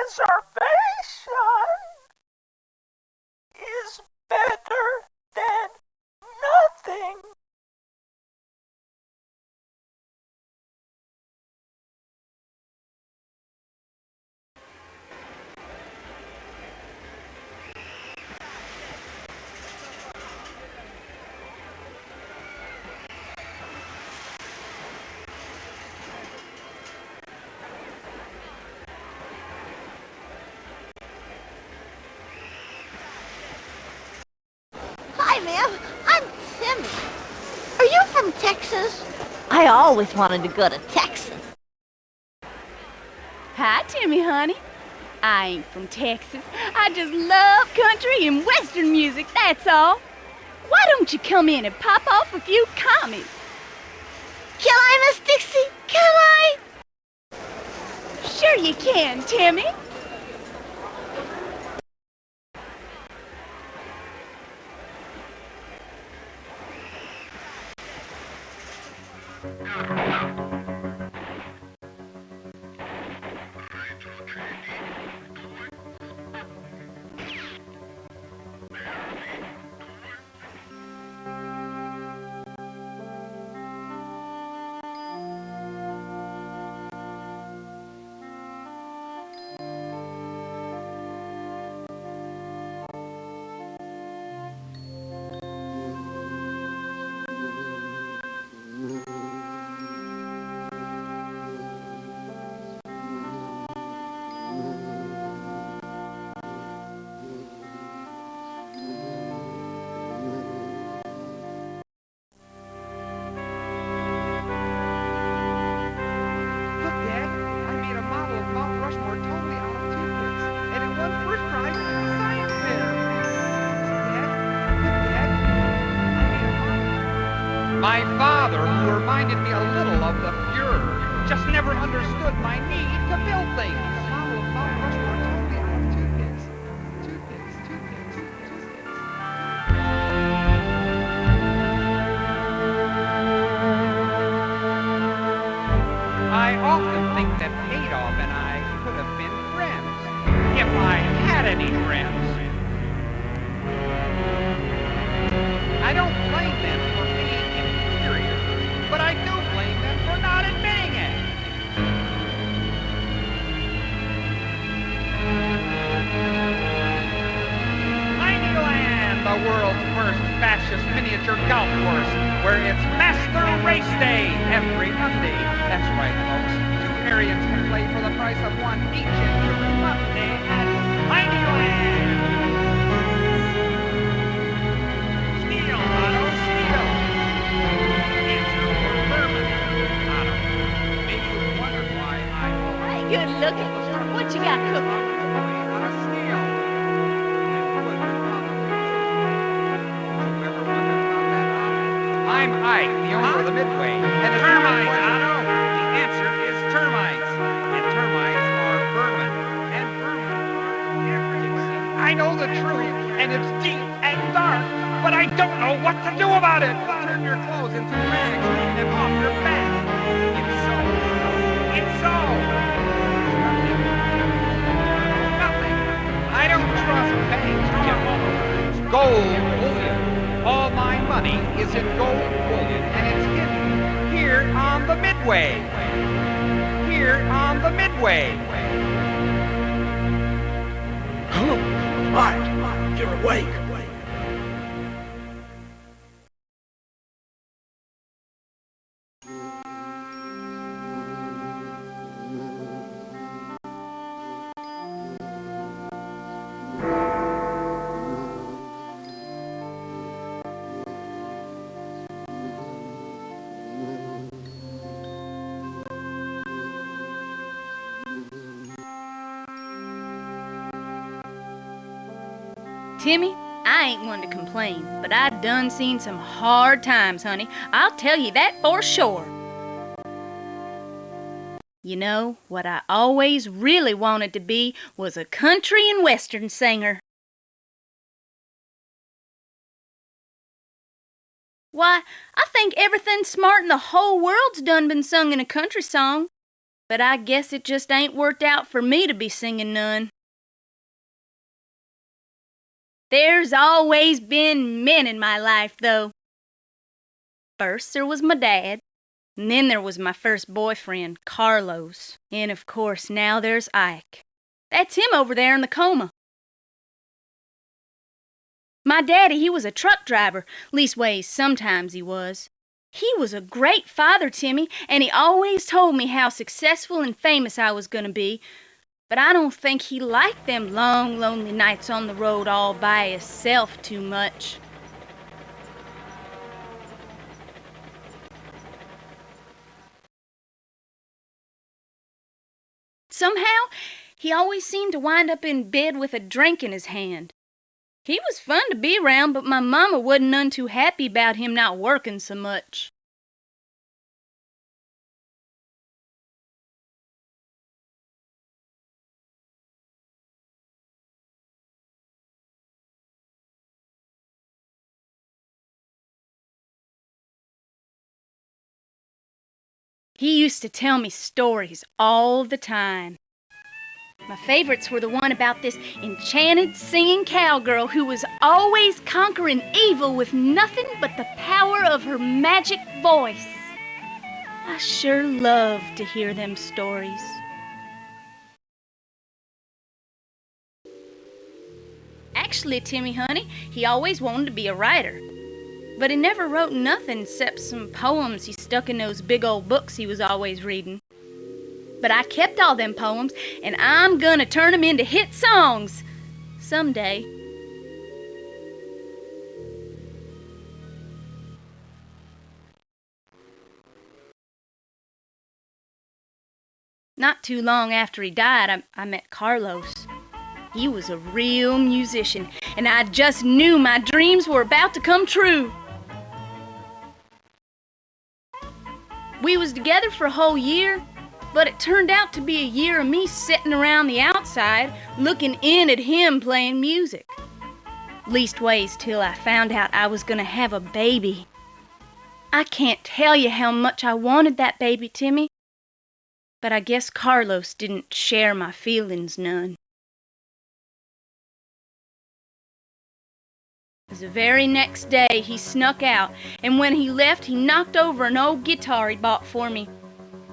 Reservation is better than nothing. Hi, ma'am. I'm Timmy. Are you from Texas? I always wanted to go to Texas. Hi, Timmy, honey. I ain't from Texas. I just love country and western music, that's all. Why don't you come in and pop off a few comments? Can I, Miss Dixie? Can I? Sure you can, Timmy. My father, who reminded me a little of the Fuhrer, just never understood my need to build things. Model of Mount Rushmore totally out of toothpicks. Toothpicks, toothpicks, toothpicks. I often think that Adolf and I could have been friends, if I had any friends. I don't blame them for being inferior, but I do blame them for not admitting it. Mightyland, the world's first fascist miniature golf course, where it's Master Race Day every Monday. That's right, folks. Two Aryans can play for the price of one each every Monday at Mightyland. Steel, Otto, steel. Answer for bourbon, Otto. Maybe you wondered why I Hey, good looking. What you got cooking? on a steel. And wood with politics. You ever wondered about that, Otto? I'm Ike, the owner of the Midway. And it's termites, Otto. The answer is termites. And termites are vermin. And vermin are everywhere. I know the truth, and it's deep and dark, but I don't know what to do about it. Turn your clothes into rags, leave them off your back. It's so. It's so. Nothing. I don't trust banks, Jim. Gold bullion. All my money is in gold bullion, and it's hidden here on the Midway. Here on the Midway. Hello, Ike. You're awake. Timmy, I ain't one to complain, but I done seen some hard times, honey. I'll tell you that for sure. You know, what I always really wanted to be was a country and western singer. Why, I think everything smart in the whole world's done been sung in a country song. But I guess it just ain't worked out for me to be singing none. There's always been men in my life, though. First there was my dad, and then there was my first boyfriend, Carlos. And of course now there's Ike. That's him over there in the coma. My daddy, he was a truck driver. Leastways, sometimes he was. He was a great father to me, and he always told me how successful and famous I was gonna be. But I don't think he liked them long, lonely nights on the road all by himself too much. Somehow, he always seemed to wind up in bed with a drink in his hand. He was fun to be around, but my mama wasn't none too happy about him not working so much. He used to tell me stories all the time. My favorites were the one about this enchanted singing cowgirl who was always conquering evil with nothing but the power of her magic voice. I sure loved to hear them stories. Actually, Timmy, honey, he always wanted to be a writer. But he never wrote nothing except some poems he stuck in those big old books he was always reading. But I kept all them poems, and I'm gonna turn them into hit songs someday. Not too long after he died, I met Carlos. He was a real musician, and I just knew my dreams were about to come true. We was together for a whole year, but it turned out to be a year of me sitting around the outside looking in at him playing music. Leastways till I found out I was gonna have a baby. I can't tell you how much I wanted that baby, Timmy, but I guess Carlos didn't share my feelings none. The very next day he snuck out, and when he left he knocked over an old guitar he bought for me.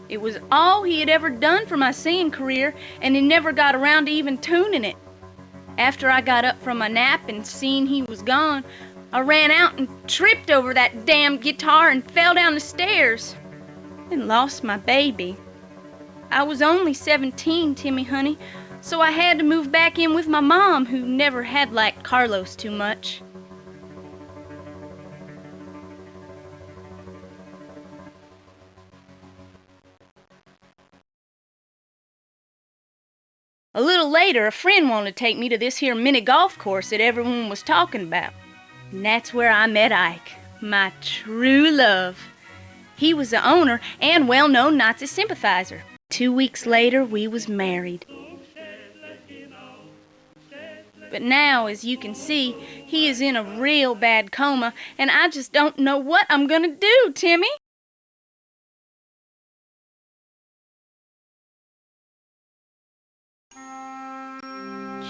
It was all he had ever done for my singing career, and he never got around to even tuning it. After I got up from my nap and seen he was gone, I ran out and tripped over that damn guitar and fell down the stairs and lost my baby. I was only 17, Timmy honey, so I had to move back in with my mom, who never had liked Carlos too much. A little later, a friend wanted to take me to this here mini golf course that everyone was talking about. And that's where I met Ike, my true love. He was the owner and well-known Nazi sympathizer. 2 weeks later, we was married. But now, as you can see, he is in a real bad coma, and I just don't know what I'm gonna do, Timmy.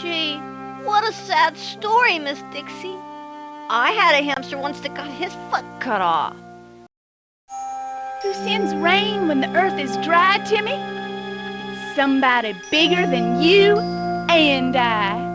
Gee, what a sad story, Miss Dixie. I had a hamster once that got his foot cut off. Who sends rain when the earth is dry, Timmy? It's somebody bigger than you and I.